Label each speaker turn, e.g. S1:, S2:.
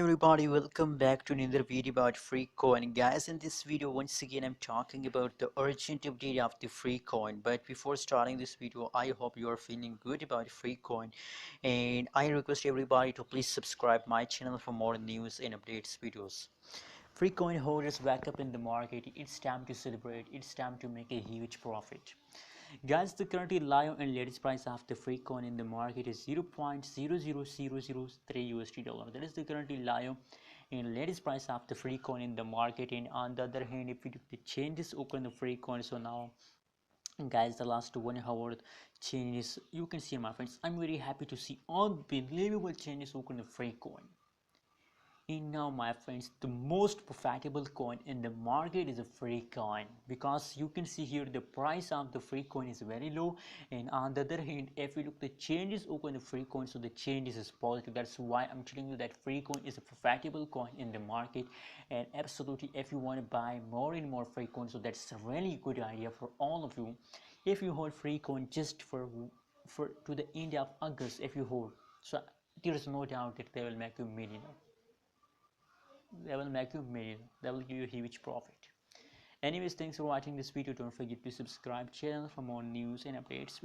S1: everybody, welcome back to another video about free coin. Guys, in this video once again I'm talking about the urgent update of the free coin. But before starting this video, I hope you are feeling good about free coin, and I request everybody to please subscribe my channel for more news and updates videos. Free coin holders back up in the market. It's time to celebrate. It's time to make a huge profit. Guys, the currently live and latest price of the free coin in the market is 0.00003 USD dollar. That is the currently live and latest price of the free coin in the market. And on the other hand, if the changes occur in the free coin, so now guys, the last 1 hour changes, you can see, my friends, I'm very happy to see unbelievable changes occur in the free coin. And now, my friends, the most profitable coin in the market is a free coin, because you can see here the price of the free coin is very low, and on the other hand, if you look the changes open the free coin, so the changes is positive. That's why I'm telling you that free coin is a profitable coin in the market. And absolutely, if you want to buy more and more free coins, so that's a really good idea for all of you. If you hold free coin just for to the end of August, if you hold, so there is no doubt that they will make you millionaire. They will make you million. They will give you a huge profit. Anyways, thanks for watching this video. Don't forget to subscribe channel for more news and updates.